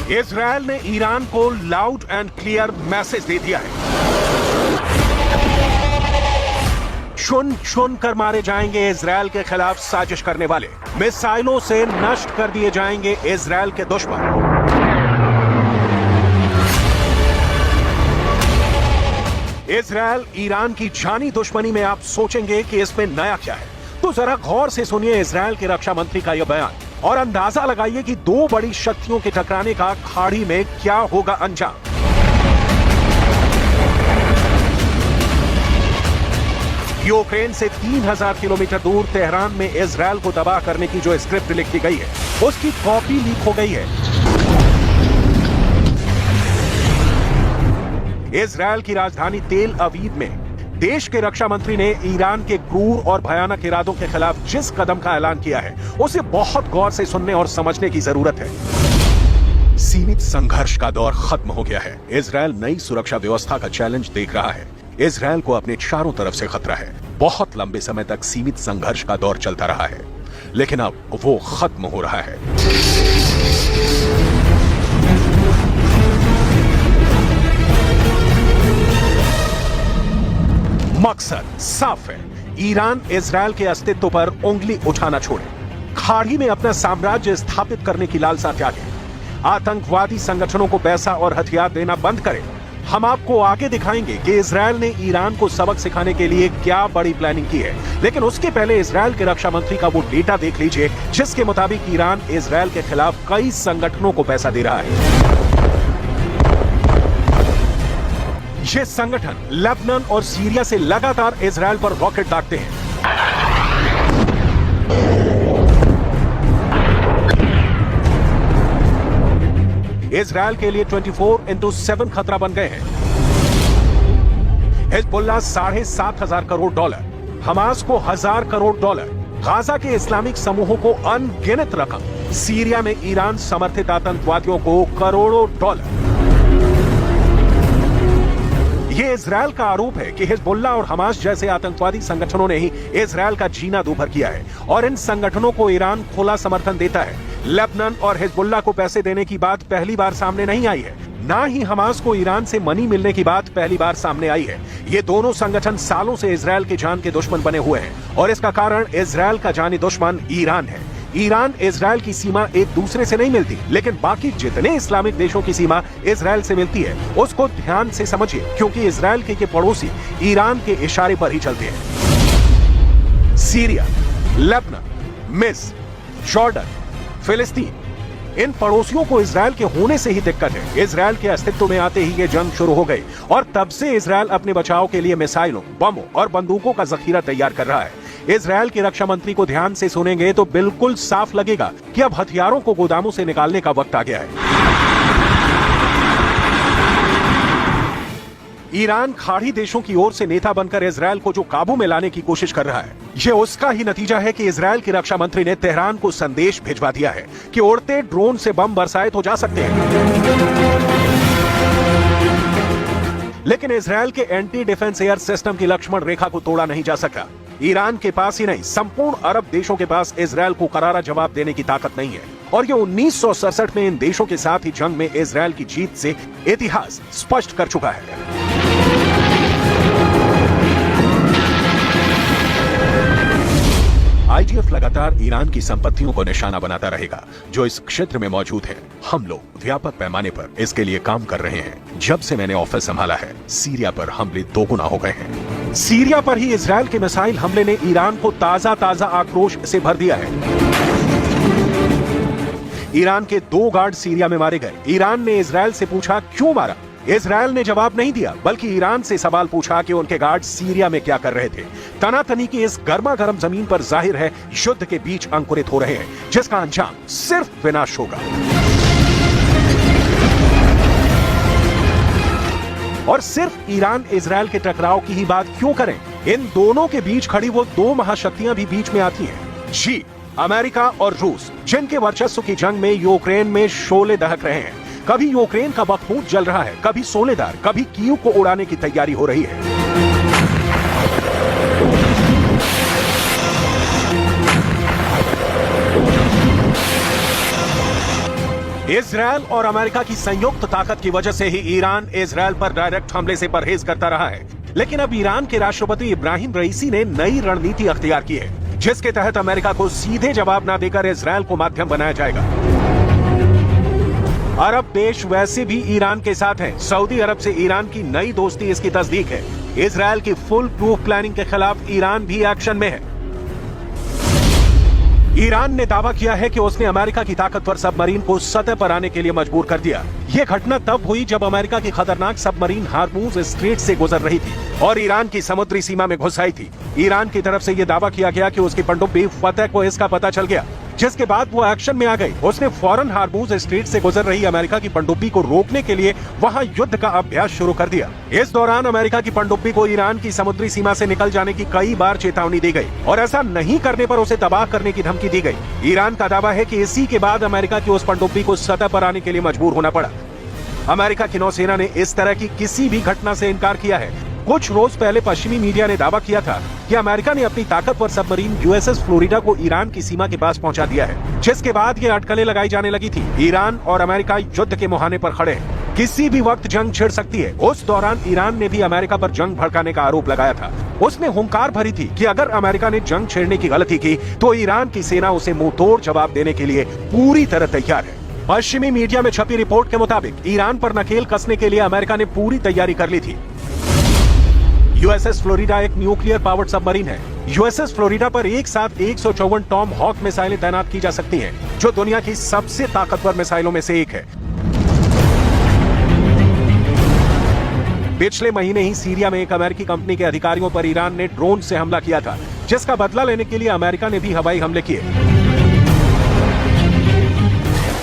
Israel ने Iran को loud and clear message दे दिया है, चुन चुन कर मारे जाएंगे इजरायल के खिलाफ साजिश करने वाले, मिसाइलों से नष्ट कर दिए जाएंगे इजरायल के दुश्मन। इजरायल ईरान की जानी दुश्मनी में आप सोचेंगे कि इसमें नया क्या है, तो जरा गौर से सुनिए इजरायल के रक्षा मंत्री का यह बयान और अंदाजा लगाइए कि दो बड़ी शक्तियों के टकराने का खाड़ी में क्या होगा अंजाम। यूक्रेन से 3000 किलोमीटर दूर तेहरान में इजरायल को तबाह करने की जो स्क्रिप्ट लिखी गई है, उसकी कॉपी लीक हो गई है। इजरायल की राजधानी तेल अवीव में देश के रक्षा मंत्री ने ईरान के क्रूर और भयानक इरादों के खिलाफ जिस कदम का ऐलान किया है, उसे बहुत गौर से सुनने और समझने की जरूरत है। सीमित संघर्ष का दौर खत्म हो गया है। इजरायल नई सुरक्षा व्यवस्था का चैलेंज देख रहा है। इजरायल को अपने चारों तरफ से खतरा है। बहुत लंबे समय तक सीमित संघर्ष का दौर चलता रहा है, लेकिन अब वो खत्म हो रहा है। मकसद साफ है, ईरान इजरायल के अस्तित्व पर उंगली उठाना छोड़े, खाड़ी में अपना साम्राज्य स्थापित करने की लालसा त्यागे, आतंकवादी संगठनों को पैसा और हथियार देना बंद करे। हम आपको आगे दिखाएंगे कि इजरायल ने ईरान को सबक सिखाने के लिए क्या बड़ी प्लानिंग की है, लेकिन उसके पहले इजरायल के रक्षा मंत्री का वो डेटा देख लीजिए जिसके मुताबिक ईरान इजरायल के खिलाफ कई संगठनों को पैसा दे रहा है। ये संगठन लेबनान और सीरिया से लगातार इजरायल पर रॉकेट दागते हैं। इजरायल के लिए 24/7 खतरा बन गए हैं। हिजबुल्लाह $7,500 करोड़, हमास को $1,000 करोड़, गाजा के इस्लामिक समूहों को अनगिनत रकम, सीरिया में ईरान समर्थित आतंकवादियों को करोड़ों डॉलर। ये इजरायल का आरोप है कि हिजबुल्लाह और हमास जैसे आतंकवादी संगठनों ने ही इजरायल का जीना दूभर किया है और इन संगठनों को ईरान खुला समर्थन देता है। लेबनान और हिजबुल्लाह को पैसे देने की बात पहली बार सामने नहीं आई है, ना ही हमास को ईरान से मनी मिलने की बात पहली बार सामने आई है। ये दोनों संगठन सालों से इजरायल के जान के दुश्मन बने हुए हैं और इसका कारण इजरायल का जानी दुश्मन ईरान है। ईरान इजरायल की सीमा एक दूसरे से नहीं मिलती, लेकिन बाकी जितने इस्लामिक देशों की सीमा इजरायल से मिलती है उसको ध्यान से समझिए, क्योंकि इजरायल के ये पड़ोसी ईरान के इशारे पर ही चलते हैं। सीरिया, लेबनान, मिस्र, जॉर्डन, फिलिस्तीन, इन पड़ोसियों को इजरायल के होने से ही दिक्कत है। इजरायल के अस्तित्व में आते ही ये जंग शुरू हो गई और तब से इजरायल अपने बचाव के लिए मिसाइलों, बमों और बंदूकों का जखीरा तैयार कर रहा है। इजरायल के रक्षा मंत्री को ध्यान से सुनेंगे तो बिल्कुल साफ लगेगा कि अब हथियारों को गोदामों से निकालने का वक्त आ गया है। ईरान खाड़ी देशों की ओर से नेता बनकर इजरायल को जो काबू में लाने की कोशिश कर रहा है, ये उसका ही नतीजा है कि इजरायल की रक्षा मंत्री ने तेहरान को संदेश भिजवा दिया है कि उड़ते ड्रोन से बम बरसाए तो जा सकते हैं, लेकिन इजरायल के एंटी डिफेंस एयर सिस्टम की लक्ष्मण रेखा को तोड़ा नहीं जा सका। ईरान के पास ही नहीं, संपूर्ण अरब देशों के पास इजरायल को करारा जवाब देने की ताकत नहीं है और ये 1967 में इन देशों के साथ ही जंग में इजरायल की जीत से इतिहास स्पष्ट कर चुका है। आईजीएफ लगातार ईरान की संपत्तियों को निशाना बनाता रहेगा जो इस क्षेत्र में मौजूद है। हम लोग व्यापक पैमाने पर इसके लिए काम कर रहे हैं। जब से मैंने ऑफिस संभाला है, सीरिया पर हमले दोगुना हो गए हैं। सीरिया पर ही इजरायल के मिसाइल हमले ने ईरान को ताजा आक्रोश से भर दिया है। ईरान के 2 गार्ड सीरिया में मारे गए। ईरान ने इजरायल से पूछा क्यों मारा। इजरायल ने जवाब नहीं दिया, बल्कि ईरान से सवाल पूछा कि उनके गार्ड सीरिया में क्या कर रहे थे। तनातनी की इस गर्मा गर्म जमीन पर जाहिर है युद्ध के बीच अंकुरित हो रहे हैं, जिसका अंजाम सिर्फ विनाश होगा। और सिर्फ ईरान इजरायल के टकराव की ही बात क्यों करें, इन दोनों के बीच खड़ी वो 2 महाशक्तियां भी बीच में आती हैं। जी, अमेरिका और रूस, जिनके वर्चस्व की जंग में यूक्रेन में शोले दहक रहे हैं। कभी यूक्रेन का बखूब जल रहा है, कभी सोलेदार, कभी कीव को उड़ाने की तैयारी हो रही है। इजरायल और अमेरिका की संयुक्त ताकत की वजह से ही ईरान इजरायल पर डायरेक्ट हमले से परहेज करता रहा है। लेकिन अब ईरान के राष्ट्रपति इब्राहिम रईसी ने नई रणनीति अख्तियार की है, जिसके तहत अमेरिका को सीधे जवाब न देकर इजरायल को माध्यम बनाया जाएगा। अरब देश वैसे भी ईरान के साथ हैं। सऊदी अरब से ईरान की नई दोस्ती इसकी तस्दीक है। इजरायल की फुल प्रूफ प्लानिंग के खिलाफ ईरान भी एक्शन में है। ईरान ने दावा किया है कि उसने अमेरिका की ताकतवर सबमरीन को सतह पर आने के लिए मजबूर कर दिया। ये घटना तब हुई जब अमेरिका की खतरनाक सबमरीन हार्मूज स्ट्रेट से गुजर रही थी और ईरान की समुद्री सीमा में घुस आई थी। ईरान की तरफ से यह दावा किया गया कि उसकी पनडुब्बी फतह को इसका पता चल गया, जिसके बाद वो एक्शन में आ गई। उसने फौरन हार्मूज स्ट्रेट से गुजर रही अमेरिका की पनडुब्बी को रोकने के लिए वहां युद्ध का अभ्यास शुरू कर दिया। इस दौरान अमेरिका की पनडुब्बी को ईरान की समुद्री सीमा से निकल जाने की कई बार चेतावनी दी गई और ऐसा नहीं करने पर उसे तबाह करने की धमकी दी गई। ईरान का दावा है कि इसी के बाद अमेरिका की उस पनडुब्बी को सतह पर आने के लिए मजबूर होना पड़ा। अमेरिका की नौसेना ने इस तरह की किसी भी घटना से इनकार किया है। कुछ रोज पहले पश्चिमी मीडिया ने दावा किया था कि अमेरिका ने अपनी ताकतवर सबमरीन यूएसएस फ्लोरिडा को ईरान की सीमा के पास पहुंचा दिया है, जिसके बाद ये अटकलें लगाई जाने लगी थी। ईरान और अमेरिका युद्ध के मुहाने पर खड़े हैं, किसी भी वक्त जंग छिड़ सकती है। उस दौरान ईरान ने भी अमेरिका पर जंग भड़काने का आरोप लगाया था। उसने हुंकार भरी थी कि अगर अमेरिका ने जंग छेड़ने की गलती की तो ईरान की सेना उसे मुंहतोड़ जवाब देने के लिए पूरी तरह तैयार है। पश्चिमी मीडिया में छपी रिपोर्ट के मुताबिक ईरान पर नकेल कसने के लिए अमेरिका ने पूरी तैयारी कर ली थी। यूएसएस फ्लोरिडा एक न्यूक्लियर पावर्ड सबमरीन है। यूएसएस फ्लोरिडा पर एक साथ 154 टॉम हॉक मिसाइलें तैनात की जा सकती हैं, जो दुनिया की सबसे ताकतवर मिसाइलों में से एक है। पिछले महीने ही सीरिया में एक अमेरिकी कंपनी के अधिकारियों पर ईरान ने ड्रोन से हमला किया था, जिसका बदला लेने के लिए अमेरिका ने भी हवाई हमले किए।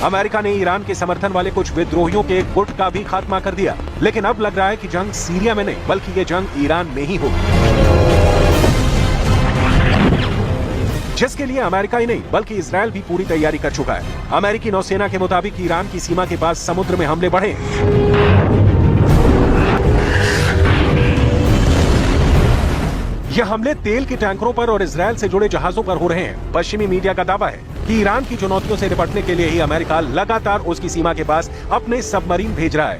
अमेरिका ने ईरान के समर्थन वाले कुछ विद्रोहियों के गुट का भी खात्मा कर दिया। लेकिन अब लग रहा है कि जंग सीरिया में नहीं बल्कि ये जंग ईरान में ही होगी, जिसके लिए अमेरिका ही नहीं बल्कि इजरायल भी पूरी तैयारी कर चुका है। अमेरिकी नौसेना के मुताबिक ईरान की सीमा के पास समुद्र में हमले बढ़े। ये हमले तेल के टैंकरों पर और इजरायल से जुड़े जहाजों पर हो रहे हैं। पश्चिमी मीडिया का दावा है कि ईरान की चुनौतियों से निपटने के लिए ही अमेरिका लगातार उसकी सीमा के पास अपने सबमरीन भेज रहा है।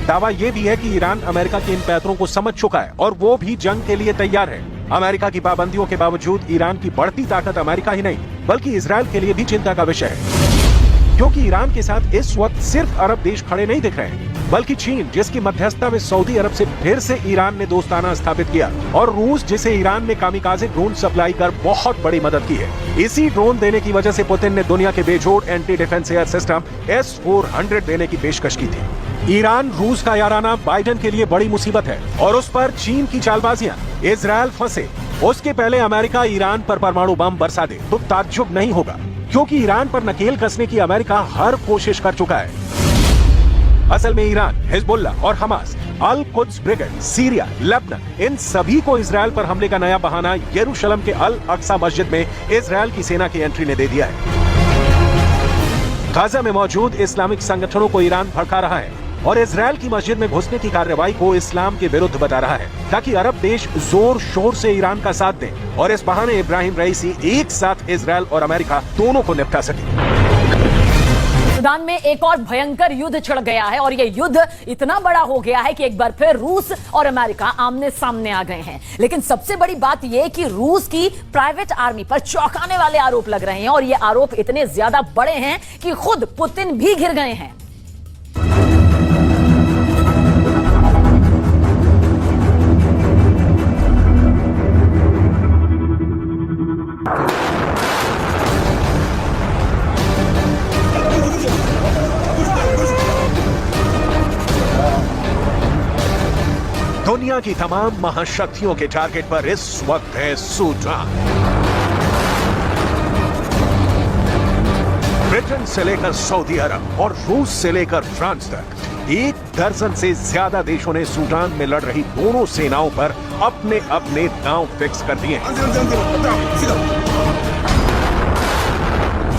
दावा यह भी है कि ईरान अमेरिका के इन पैतरों को समझ चुका है और वो भी जंग के लिए तैयार है। अमेरिका की पाबंदियों के बावजूद ईरान की बढ़ती ताकत अमेरिका ही नहीं बल्कि इजरायल के लिए भी चिंता का विषय है, क्योंकि ईरान के साथ इस वक्त सिर्फ अरब देश खड़े नहीं दिख रहे हैं बल्कि चीन, जिसकी मध्यस्थता में सऊदी अरब से फिर से ईरान ने दोस्ताना स्थापित किया, और रूस, जिसे ईरान ने कामिकाज़े ड्रोन सप्लाई कर बहुत बड़ी मदद की है। इसी ड्रोन देने की वजह से पुतिन ने दुनिया के बेजोड़ anti defence air system S-400 देने की पेशकश की थी। ईरान रूस का याराना बाइडेन के लिए बड़ी मुसीबत है और उस पर चीन की चालबाजियां। इजरायल फंसे, उसके पहले अमेरिका ईरान पर परमाणु बम बरसा दे तो ताज्जुब नहीं होगा, क्योंकि ईरान पर नकेल कसने की अमेरिका हर कोशिश कर चुका है। असल में ईरान, हिजबुल्ला और हमास, अल कुद्स ब्रिगेड, सीरिया, लेबनान, इन सभी को इजरायल पर हमले का नया बहाना यरूशलेम के अल अक्सा मस्जिद में इजरायल की सेना की एंट्री ने दे दिया है। गाजा में मौजूद इस्लामिक संगठनों को ईरान भड़का रहा है और इजरायल की मस्जिद में घुसने की कार्रवाई को इस्लाम के विरुद्ध बता रहा है, ताकि अरब देश जोर शोर से ईरान का साथ दें और इस बहाने इब्राहिम रईसी एक साथ इजरायल और अमेरिका दोनों को निपटा सके। सूडान में एक और भयंकर युद्ध छिड़ गया है और यह युद्ध इतना बड़ा हो गया है कि एक बार फिर रूस और अमेरिका आमने सामने आ गए हैं। लेकिन सबसे बड़ी बात यह कि रूस की प्राइवेट आर्मी पर चौंकाने वाले आरोप लग रहे हैं और ये आरोप इतने ज्यादा बड़े हैं कि खुद पुतिन भी घिर गए हैं। दुनिया की तमाम महाशक्तियों के टारगेट पर इस वक्त है सूडान। ब्रिटेन से लेकर सऊदी अरब और रूस से लेकर फ्रांस तक 1 दर्जन से ज्यादा देशों ने सूडान में लड़ रही दोनों सेनाओं पर अपने अपने दांव फिक्स कर दिए हैं।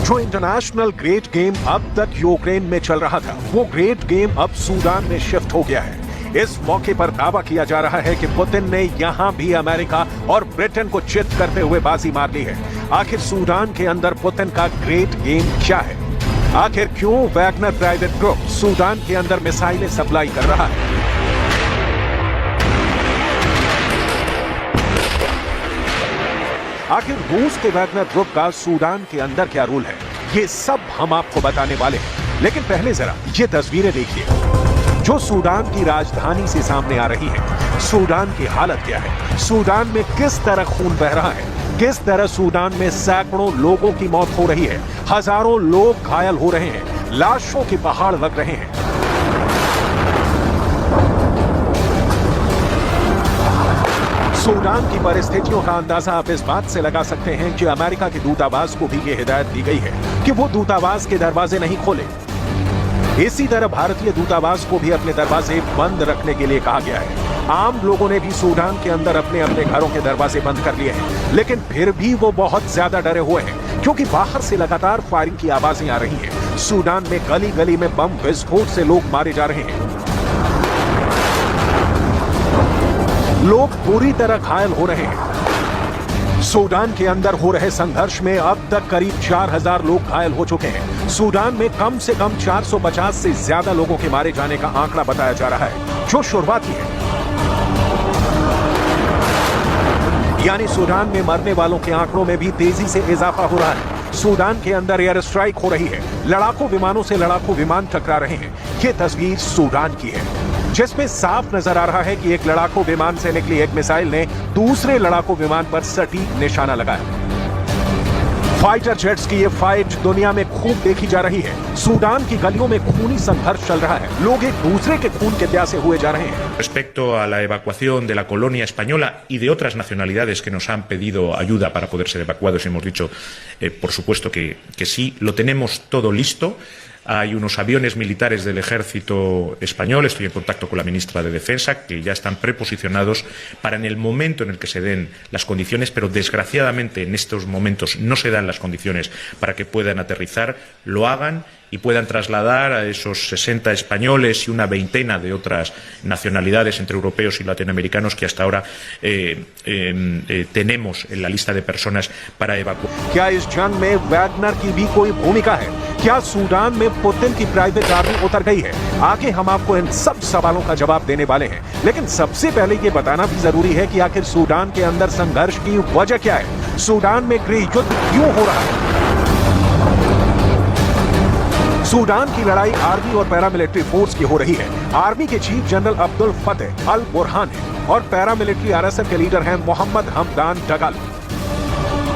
जो इंटरनेशनल ग्रेट गेम अब तक यूक्रेन में चल रहा था, वो ग्रेट गेम अब सूडान में शिफ्ट हो गया है। इस मौके पर दावा किया जा रहा है कि पुतिन ने यहां भी अमेरिका और ब्रिटेन को चित करते हुए बाजी मार ली है। आखिर सूडान के अंदर पुतिन का ग्रेट गेम क्या है? आखिर क्यों वैगनर प्राइवेट ग्रुप सूडान के अंदर मिसाइलें सप्लाई कर रहा है? आखिर रूस के वैगनर ग्रुप का सूडान के अंदर क्या रूल है? ये सब हम आपको बताने वाले हैं, लेकिन पहले जरा ये तस्वीरें देखिए जो सूडान की राजधानी से सामने आ रही है। सूडान की हालत क्या है? सूडान में किस तरह खून बह रहा है? किस तरह सूडान में सैकड़ों लोगों की मौत हो रही है, हजारों लोग घायल हो रहे हैं, लाशों के पहाड़ लग रहे हैं। सूडान की परिस्थितियों का अंदाजा आप इस बात से लगा सकते हैं कि अमेरिका के दूतावास को भी यह हिदायत दी गई है कि वो दूतावास के दरवाजे नहीं खोले। इसी तरह भारतीय दूतावास को भी अपने दरवाजे बंद रखने के लिए कहा गया है। आम लोगों ने भी सूडान के अंदर अपने अपने घरों के दरवाजे बंद कर लिए हैं, लेकिन फिर भी वो बहुत ज्यादा डरे हुए हैं क्योंकि बाहर से लगातार फायरिंग की आवाजें आ रही हैं। सूडान में गली गली में बम विस्फोट से लोग मारे जा रहे हैं, लोग पूरी तरह घायल हो रहे हैं। सूडान के अंदर हो रहे संघर्ष में अब तक करीब 4000 लोग घायल हो चुके हैं। सूडान में कम से कम 450 से ज्यादा लोगों के मारे जाने का आंकड़ा बताया जा रहा है, जो शुरुआती है। यानी सूडान में मरने वालों के आंकड़ों में भी तेजी से इजाफा हो रहा है। सूडान के अंदर एयर स्ट्राइक हो रही है, लड़ाकू विमानों से लड़ाकू विमान टकरा रहे हैं। ये तस्वीर सूडान की है, जिसमें साफ नजर आ रहा है कि एक लड़ाकू विमान से निकली एक मिसाइल ने दूसरे लड़ाकू विमान पर सटीक निशाना लगाया। फाइटर जेट्स की ये फाइट दुनिया में खूब देखी जा रही है। सूडान की गलियों में खूनी संघर्ष चल रहा है, लोग एक दूसरे के खून के प्यासे हुए जा रहे हैं। Respecto a la evacuación de la colonia española y de otras nacionalidades que nos han pedido ayuda para poder ser evacuados, hemos dicho, por supuesto que sí, lo tenemos todo listo. Hay unos aviones militares del ejército español, estoy en contacto con la ministra de Defensa, que ya están preposicionados para en el momento en el que se den las condiciones, pero desgraciadamente en estos momentos no se dan las condiciones para que puedan aterrizar, lo hagan y puedan trasladar a esos 60 españoles y una veintena de otras nacionalidades entre europeos y latinoamericanos que hasta ahora tenemos en la lista de personas para evacuar. क्या इस जंग में Wagner की भी कोई भूमिका है? क्या सूडान में पुतिन की प्राइवेट आर्मी उतर गई है? आगे हम आपको इन सब सवालों का जवाब देने वाले हैं, लेकिन सबसे पहले ये बताना भी जरूरी है कि आखिर सूडान के अंदर संघर्ष की वजह क्या है? सूडान में गृह युद्ध क्यों हो रहा है? सूडान की लड़ाई आर्मी और पैरामिलिट्री फोर्स की हो रही है। आर्मी के चीफ जनरल अब्दुल फतेह अल बुरहान है और पैरामिलिट्री आरएसएफ के लीडर हैं मोहम्मद हमदान डगालो।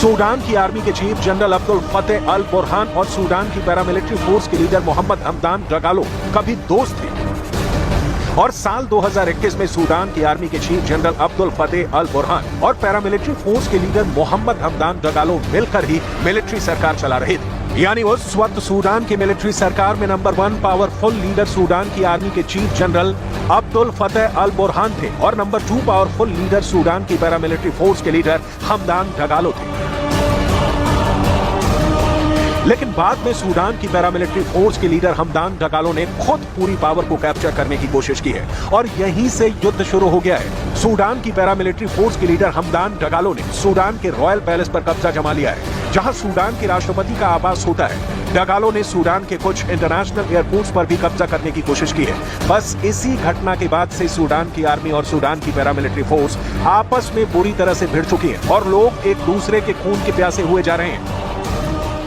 सूडान की आर्मी के चीफ जनरल अब्दुल फतेह अल बुरहान और सूडान की पैरामिलिट्री फोर्स के लीडर मोहम्मद हमदान डगालो कभी दोस्त थे, और साल 2021 में सूडान की आर्मी के चीफ जनरल अब्दुल फतेह अल बुरहान और पैरामिलिट्री फोर्स के लीडर मोहम्मद हमदान डगालो मिलकर ही मिलिट्री सरकार चला रहे थे। यानी उस वक्त सूडान की मिलिट्री सरकार में नंबर 1 पावरफुल लीडर सूडान की आर्मी के चीफ जनरल अब्दुल फतेह अल बुरहान थे और नंबर 2 पावरफुल लीडर सूडान की पैरामिलिट्री फोर्स के लीडर हमदान डगालो थे। लेकिन बाद में सूडान की पैरामिलिट्री फोर्स के लीडर हमदान डगालो ने खुद पूरी पावर को कैप्चर करने की कोशिश की है और यहीं से युद्ध शुरू हो गया है। सूडान की पैरामिलिट्री फोर्स के लीडर हमदान डगालो ने सूडान के रॉयल पैलेस पर कब्जा जमा लिया है, जहां सूडान के राष्ट्रपति का आवास होता है। डगालो ने सूडान के कुछ इंटरनेशनल एयरपोर्ट्स पर भी कब्जा करने की कोशिश की है। बस इसी घटना के बाद से सूडान की आर्मी और सूडान की पैरामिलिट्री फोर्स आपस में बुरी तरह से भिड़ चुकी है और लोग एक दूसरे के खून के प्यासे हुए जा रहे हैं।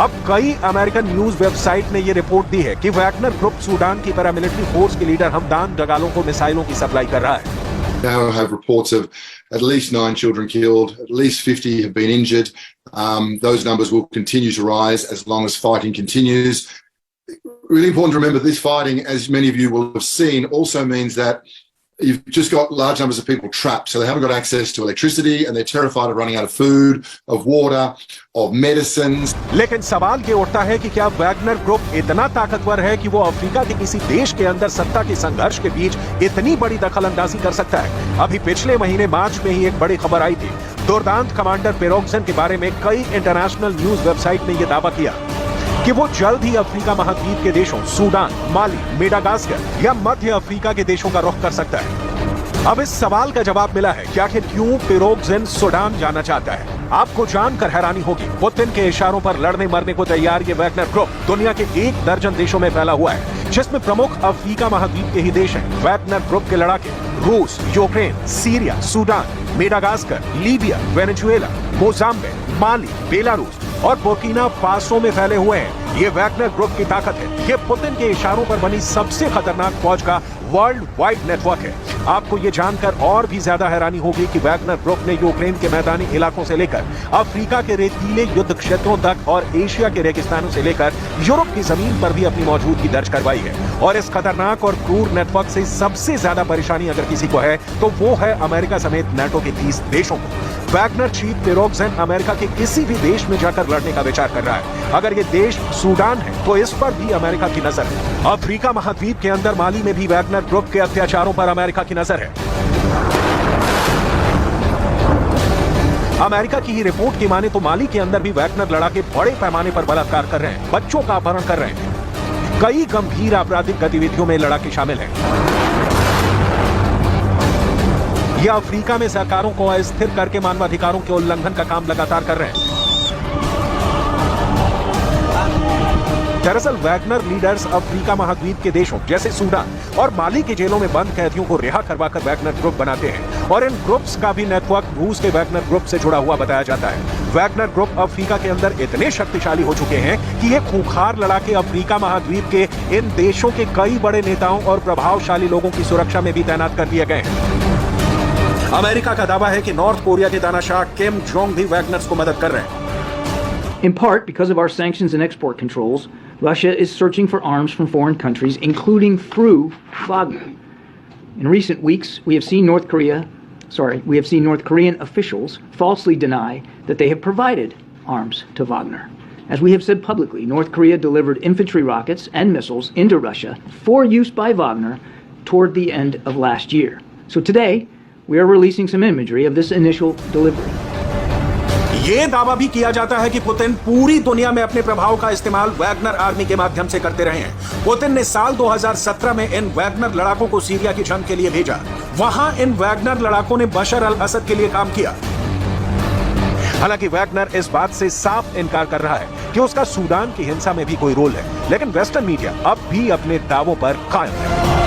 अब कई अमेरिकन न्यूज वेबसाइट ने यह रिपोर्ट दी है कि वैगनर ग्रुप सूडान की पैरामिलिट्री फोर्स के लीडर हमदान डगालो को मिसाइलों की सप्लाई कर रहा है। Now have reports of at least 9 children killed, at least 50 have been injured. Those numbers will continue to rise as long as fighting continues. Really important to remember this fighting, as many of you will have seen, also means that you've just got large numbers of people trapped. So they haven't got access to electricity and they're terrified of running out of food, of water, of medicines. लेकिन सवाल ये उठता है कि क्या Wagner group इतना ताकतवर है कि वो अफ्रीका के किसी देश के अंदर सत्ता के संघर्ष के बीच इतनी बड़ी दखलंदाजी कर सकता है? अभी पिछले महीने मार्च में ही एक बड़ी खबर आई थी। दुर्दांत कमांडर पिरोगजन के बारे में कई इंटरनेशनल न्यूज वेबसाइट ने यह दावा किया कि वो जल्द ही अफ्रीका महाद्वीप के देशों सूडान, माली, मेडागास्कर या मध्य अफ्रीका के देशों का रुख कर सकता है। अब इस सवाल का जवाब मिला है कि आखिर क्यों पिरोगजन सूडान जाना चाहता है। आपको जानकर हैरानी होगी, पुतिन के इशारों पर लड़ने मरने को तैयार ये वैगनर ग्रुप दुनिया के 1 दर्जन देशों में फैला हुआ है, जिसमें प्रमुख अफ्रीका महाद्वीप के ही देश हैं। वैगनर ग्रुप के लड़ाके रूस, Ukraine, Syria, Sudan, Madagascar, Libya, Venezuela, Mozambique, Mali, Belarus और बुर्किना फासो में फैले हुए हैं। ये वैगनर ग्रुप की ताकत है। ये पुतिन के इशारों पर बनी सबसे खतरनाक फौज का वर्ल्ड वाइड नेटवर्क है। आपको ये जानकर और भी ज्यादा हैरानी होगी कि वैगनर ग्रुप ने यूक्रेन के मैदानी इलाकों से लेकर अफ्रीका के रेतीले युद्ध क्षेत्रों तक और एशिया के रेगिस्तानों से लेकर यूरोप की जमीन पर भी अपनी मौजूदगी दर्ज करवाई है। और इस खतरनाक और क्रूर नेटवर्क से सबसे ज्यादा परेशानी अगर किसी को है तो वो है अमेरिका समेत नाटो के 30 देशों को। वैगनर चीफ पिरोगजन अमेरिका के किसी भी देश में जाकर लड़ने का विचार कर रहा है। अगर ये देश सूडान है तो इस पर भी अमेरिका की नजर है। अफ्रीका महाद्वीप के अंदर माली में भी वैगनर ग्रुप के अत्याचारों पर अमेरिका की नजर है। अमेरिका की ही रिपोर्ट की माने तो माली के अंदर भी वैगनर लड़ाके बड़े पैमाने पर बलात्कार कर रहे हैं, बच्चों का अपहरण कर रहे हैं। कई गंभीर आपराधिक गतिविधियों में लड़ाके शामिल हैं। यह अफ्रीका में सरकारों को अस्थिर करके मानवाधिकारों के उल्लंघन का काम लगातार कर रहे हैं। दरअसल वैगनर लीडर्स अफ्रीका महाद्वीप के देशों जैसे सूडान और माली की जेलों में बंद कैदियों को रिहा करवाकर वैगनर ग्रुप बनाते हैं और इन ग्रुप्स का भी नेटवर्क रूस के वैगनर ग्रुप से जुड़ा हुआ बताया जाता है। वैगनर ग्रुप अफ्रीका के अंदर इतने शक्तिशाली हो चुके हैं कि ये खूंखार लड़ाके अफ्रीका महाद्वीप के इन देशों के कई बड़े नेताओं और प्रभावशाली लोगों की सुरक्षा में भी तैनात कर दिए गए हैं। अमेरिका का दावा है कि नॉर्थ कोरिया के तानाशाह किम जोंग भी वैगनर्स को मदद कर रहे हैं। In part, because of our sanctions and export controls, Russia is searching for arms from foreign countries, including through Wagner. In recent weeks, we have seen North Korean officials falsely deny that they have provided arms to Wagner. As we have said publicly, North Korea delivered infantry rockets and missiles into Russia for use by Wagner toward the end of last year. So today, we are releasing some imagery of this initial delivery. ये दावा भी किया जाता है कि Putin पूरी दुनिया में अपने प्रभाव का इस्तेमाल वैगनर आर्मी के माध्यम से करते रहे हैं। पुतिन ने साल 2017 में इन वैगनर लड़ाकों को सीरिया की जंग के लिए भेजा। वहां इन वैगनर लड़ाकों ने बशर अल असद के लिए काम किया। हालांकि वैगनर इस बात से साफ इनकार कर रहा है कि उसका सूडान की हिंसा में भी कोई रोल है, लेकिन वेस्टर्न मीडिया अब भी अपने दावों पर कायम है।